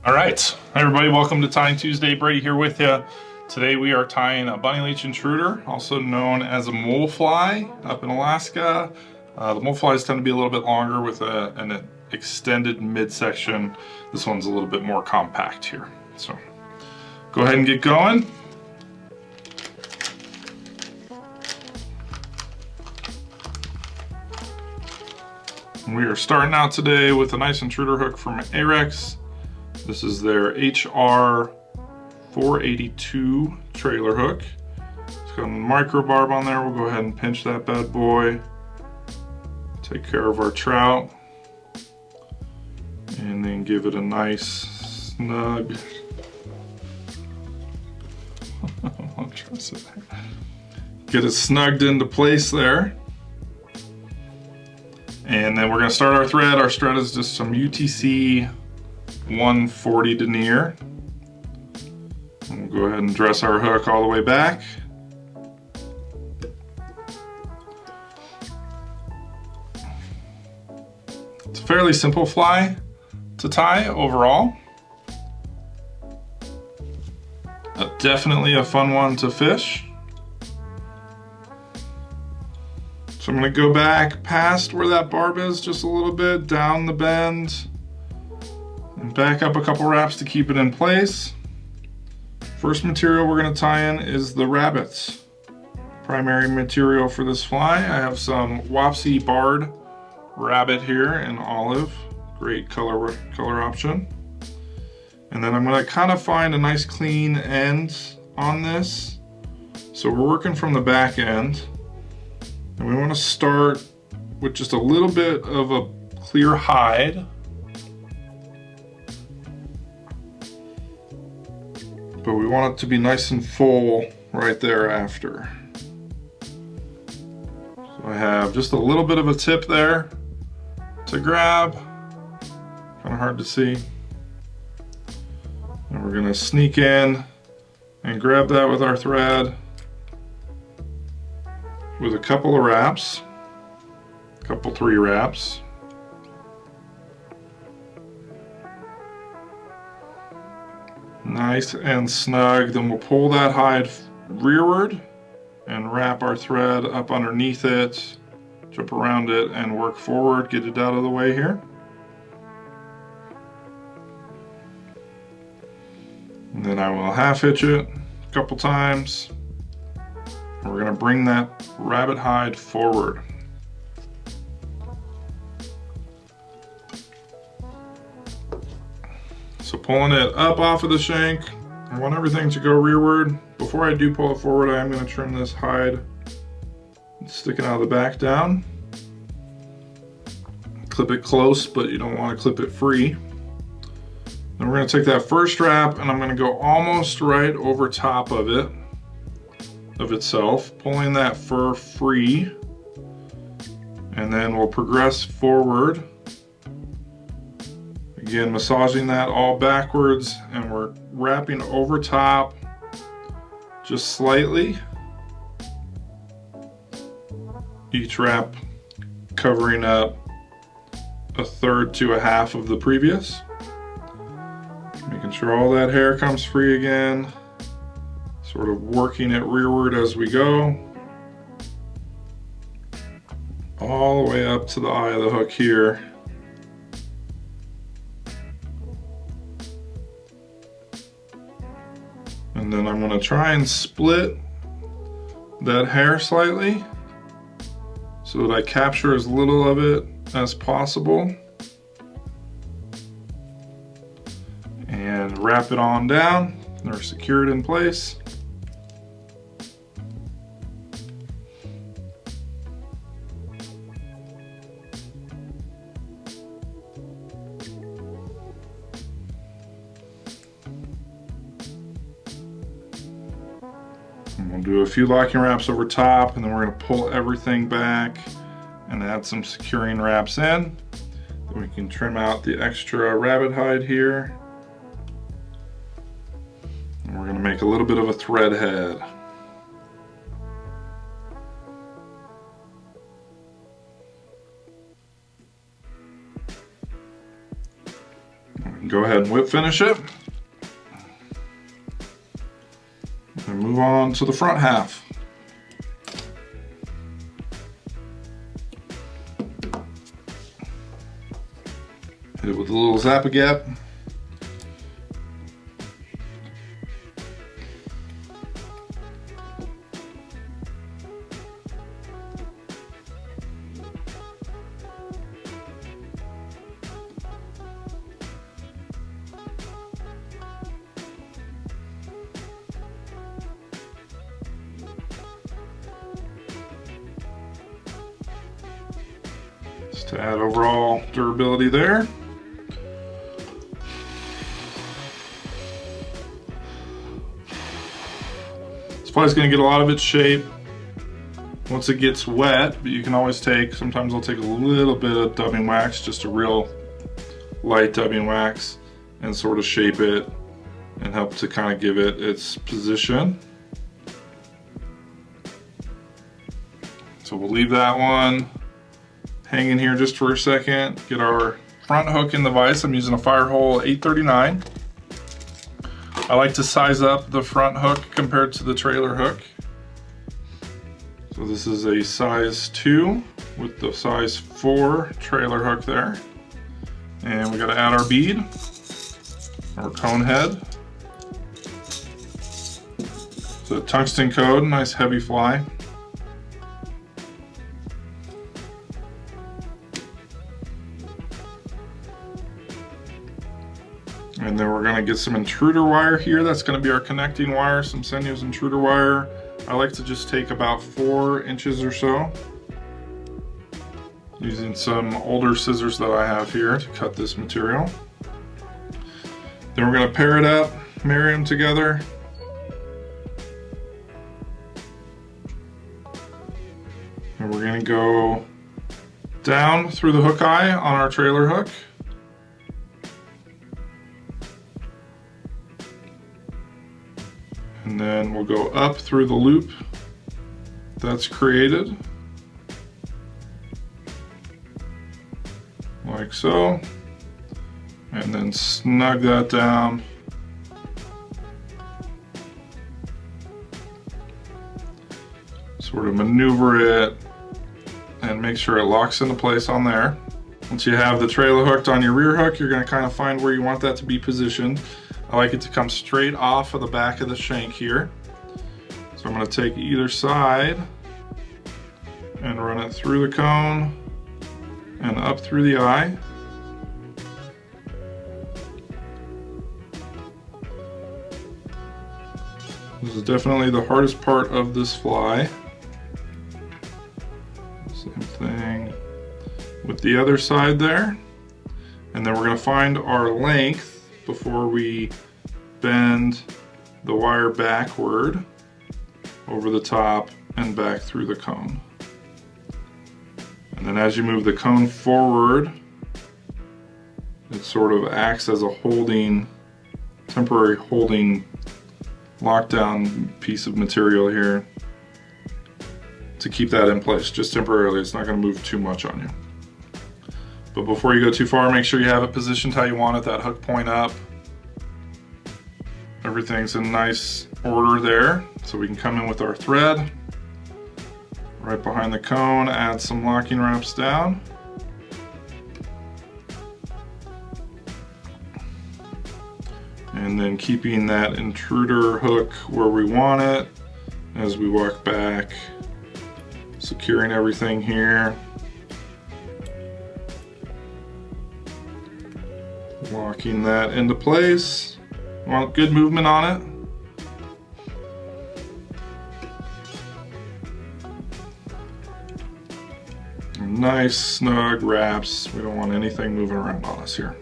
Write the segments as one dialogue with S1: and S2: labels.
S1: All right, hi everybody, welcome to Tying Tuesday. Brady here with you. Today we are tying a Bunny Leech Intruder, also known as a mole fly up in Alaska. The mole flies tend to be a little bit longer with an extended midsection. This one's a little bit more compact here. So go ahead and get going. We are starting out today with a nice intruder hook from Ahrex. This is their HR 482 trailer hook. It's got a micro barb on there. We'll go ahead and pinch that bad boy. Take care of our trout. And then give it a nice snug. Get it snugged into place there. And then we're going to start our thread. Our thread is just some UTC 140 denier. And we'll go ahead and dress our hook all the way back. It's a fairly simple fly to tie overall. Definitely a fun one to fish. So I'm going to go back past where that barb is just a little bit, down the bend, and back up a couple wraps to keep it in place. First material we're going to tie in is the rabbits. Primary material for this fly, I have some Wapsi barred rabbit here in olive. Great color option. And then I'm going to kind of find a nice clean end on this. So we're working from the back end. And we want to start with just a little bit of a clear hide. But we want it to be nice and full right thereafter. So I have just a little bit of a tip there to grab. Kind of hard to see. And we're going to sneak in and grab that with our thread. With a couple of wraps, three wraps. Nice and snug. Then we'll pull that hide rearward and wrap our thread up underneath it, jump around it and work forward, get it out of the way here. And then I will half hitch it a couple times. We're going to bring that rabbit hide forward. So pulling it up off of the shank, I want everything to go rearward. Before I do pull it forward, I am going to trim this hide sticking out of the back down. Clip it close, but you don't want to clip it free. Then we're going to take that first wrap and I'm going to go almost right over top of it. Of itself, pulling that fur free, and then we'll progress forward. Again, massaging that all backwards, and we're wrapping over top just slightly. Each wrap covering up a third to a half of the previous. Making sure all that hair comes free again. Sort of working it rearward as we go. All the way up to the eye of the hook here. And then I'm going to try and split that hair slightly so that I capture as little of it as possible. And wrap it on down or secure it in place. We'll do a few locking wraps over top, and then we're going to pull everything back and add some securing wraps in. Then we can trim out the extra rabbit hide here. And we're going to make a little bit of a thread head. Go ahead and whip finish it. And move on to the front half. Hit it with a little Zap-A-Gap. Just to add overall durability there. Probably going to get a lot of its shape once it gets wet, but you can always sometimes I'll take a little bit of dubbing wax, just a real light dubbing wax, and sort of shape it and help to kind of give it its position. So we'll leave that one hanging here just for a second. Get our front hook in the vise. I'm using a Firehole 839. I like to size up the front hook compared to the trailer hook. So this is a size 2 with the size 4 trailer hook there. And we gotta add our bead, our cone head. So tungsten code, nice heavy fly. And then we're going to get some intruder wire here. That's going to be our connecting wire, some Senyo's intruder wire. I like to just take about 4 inches or so, using some older scissors that I have here to cut this material. Then we're going to pair it up, marry them together. And we're going to go down through the hook eye on our trailer hook. And then we'll go up through the loop that's created, like so, and then snug that down. Sort of maneuver it and make sure it locks into place on there. Once you have the trailer hooked on your rear hook, you're going to kind of find where you want that to be positioned. I like it to come straight off of the back of the shank here. So I'm going to take either side and run it through the cone and up through the eye. This is definitely the hardest part of this fly. Same thing with the other side there. And then we're going to find our length before we bend the wire backward over the top and back through the cone. And then as you move the cone forward, it sort of acts as a temporary holding lockdown piece of material here to keep that in place, just temporarily. It's not going to move too much on you. But before you go too far, make sure you have it positioned how you want it, that hook point up. Everything's in nice order there. So we can come in with our thread right behind the cone, add some locking wraps down. And then keeping that intruder hook where we want it as we walk back, securing everything here. Locking that into place. Want good movement on it. Nice snug wraps. We don't want anything moving around on us here.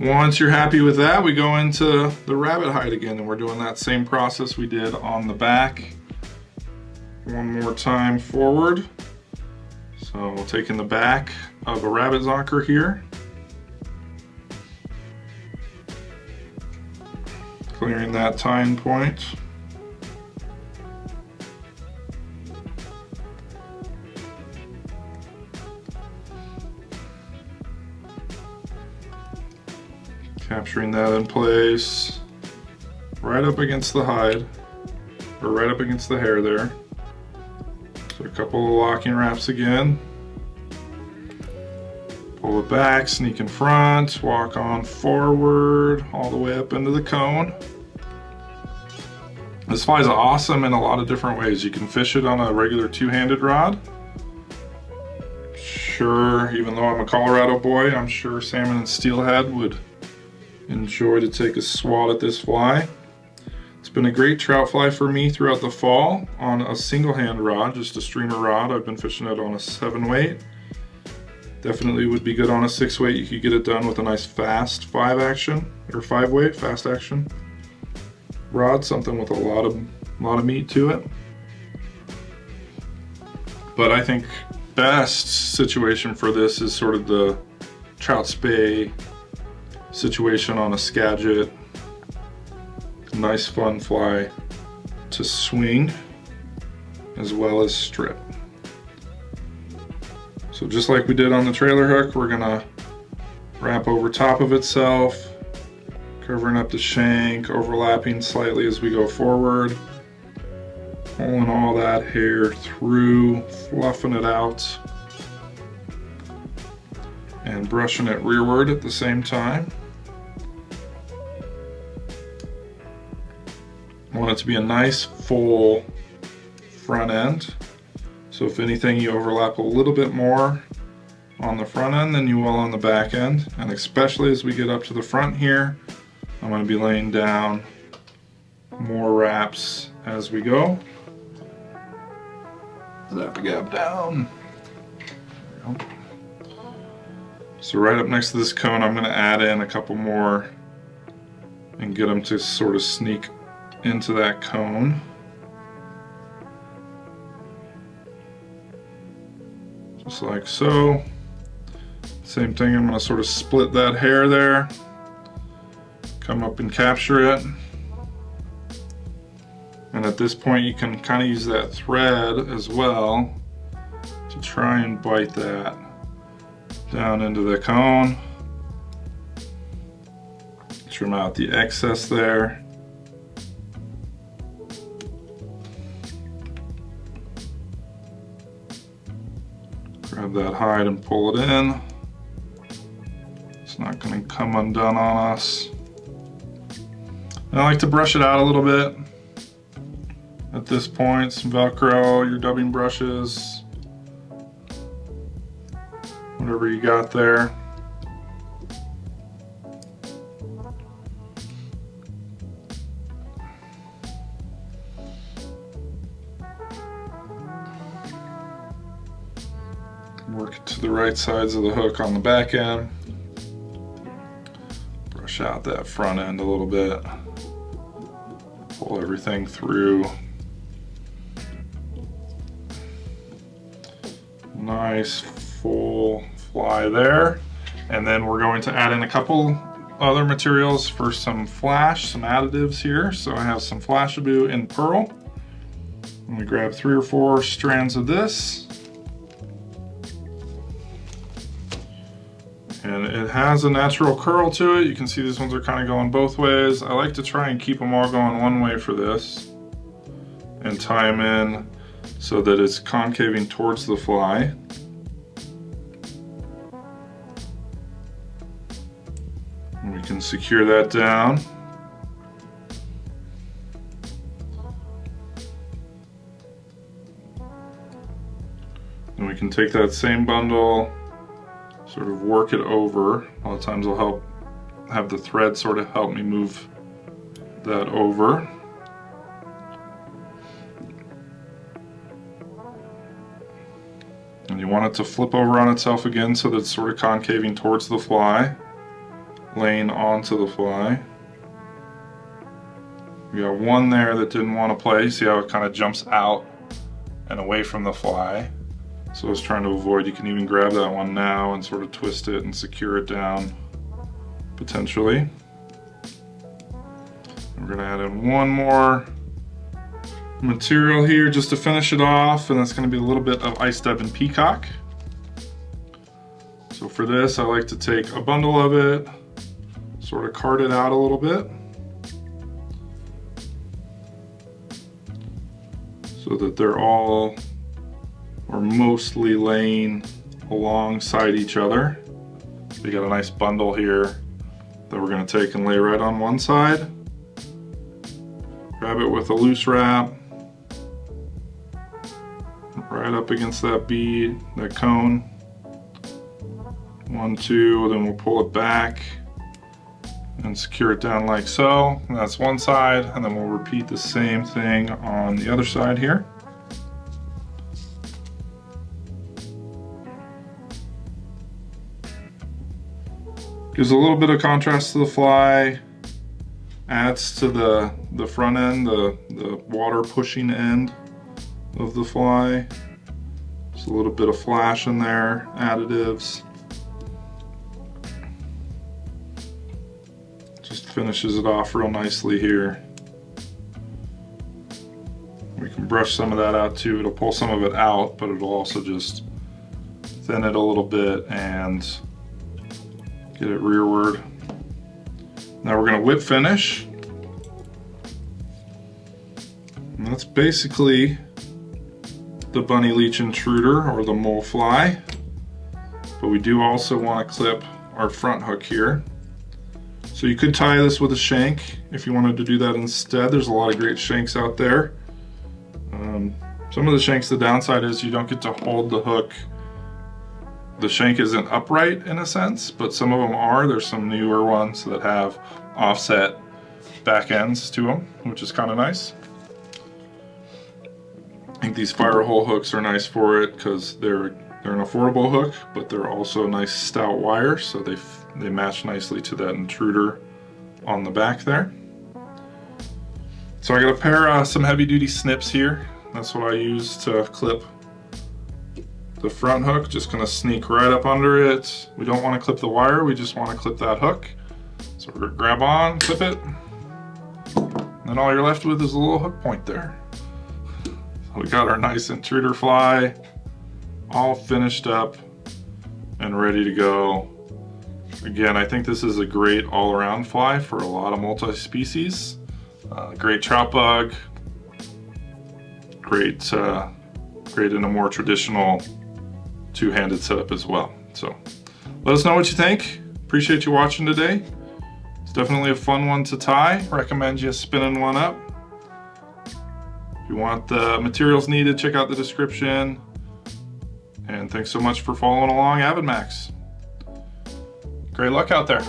S1: Once you're happy with that, we go into the rabbit hide again, and we're doing that same process we did on the back. One more time forward. So we'll take in the back of a rabbit zonker here. Clearing that tying point. Capturing that in place, right up against the hide, or right up against the hair there. So a couple of locking wraps again. Pull it back, sneak in front, walk on forward, all the way up into the cone. This fly is awesome in a lot of different ways. You can fish it on a regular two-handed rod. Sure, even though I'm a Colorado boy, I'm sure salmon and steelhead would enjoy to take a swat at this fly. It's been a great trout fly for me throughout the fall on a single hand rod, just a streamer rod. I've been fishing it on a 7-weight. Definitely would be good on a 6-weight. You could get it done with a nice fast 5-weight, fast action rod, something with a lot of meat to it. But I think best situation for this is sort of the Trout Spey situation on a Skagit. Nice fun fly to swing as well as strip. So just like we did on the trailer hook, we're gonna wrap over top of itself, covering up the shank, overlapping slightly as we go forward, pulling all that hair through, fluffing it out, and brushing it rearward at the same time. I want it to be a nice full front end. So if anything, you overlap a little bit more on the front end than you will on the back end. And especially as we get up to the front here, I'm going to be laying down more wraps as we go. Zap a gap down. There we go. So right up next to this cone, I'm going to add in a couple more and get them to sort of sneak into that cone. Just like so. Same thing, I'm going to sort of split that hair there, come up and capture it. And at this point you can kind of use that thread as well to try and bite that down into the cone. Trim out the excess there. Grab that hide and pull it in. It's not going to come undone on us. And I like to brush it out a little bit. At this point, some Velcro, your dubbing brushes, whatever you got there. Work it to the right sides of the hook on the back end. Brush out that front end a little bit. Pull everything through. Nice full fly there. And then we're going to add in a couple other materials for some flash, some additives here. So I have some Flashabou in pearl. I'm going to grab 3 or 4 strands of this. And it has a natural curl to it. You can see these ones are kind of going both ways. I like to try and keep them all going one way for this and tie them in so that it's concaving towards the fly. And we can secure that down. And we can take that same bundle, sort of work it over. A lot of times I'll have the thread sort of help me move that over. And you want it to flip over on itself again so that it's sort of concaving towards the fly, laying onto the fly. We got one there that didn't want to play. See how it kind of jumps out and away from the fly. So I was trying to avoid. You can even grab that one now and sort of twist it and secure it down, potentially. We're going to add in one more material here just to finish it off, and that's going to be a little bit of Ice Dub Peacock. So for this, I like to take a bundle of it, sort of cart it out a little bit so that they're all or mostly laying alongside each other. We got a nice bundle here that we're going to take and lay right on one side. Grab it with a loose wrap, right up against that bead, that cone. 1, 2, then we'll pull it back and secure it down like so. And that's one side, and then we'll repeat the same thing on the other side here. Gives a little bit of contrast to the fly, adds to the front end, the water pushing end of the fly. Just a little bit of flash in there, additives. Just finishes it off real nicely here. We can brush some of that out too. It'll pull some of it out, but it'll also just thin it a little bit and get it rearward. Now we're going to whip finish. And that's basically the Bunny Leech Intruder, or the mole fly. But we do also want to clip our front hook here. So you could tie this with a shank if you wanted to do that instead. There's a lot of great shanks out there. Some of the shanks, the downside is you don't get to hold the hook. The shank isn't upright in a sense, but some of them are. There's some newer ones that have offset back ends to them, which is kind of nice. I think these Firehole hooks are nice for it because they're an affordable hook, but they're also nice stout wire, so they match nicely to that intruder on the back there. So I got a pair some heavy duty snips here. That's what I use to clip the front hook. Just gonna sneak right up under it. We don't want to clip the wire, we just want to clip that hook. So we're gonna grab on, clip it, and then all you're left with is a little hook point there. So we got our nice intruder fly all finished up and ready to go. Again, I think this is a great all-around fly for a lot of multi-species. Great trout bug, great in a more traditional two-handed setup as well. So let us know what you think. Appreciate you watching today. It's definitely a fun one to tie. Recommend you spinning one up. If you want the materials needed, check out the description. And thanks so much for following along AvidMax. Great luck out there.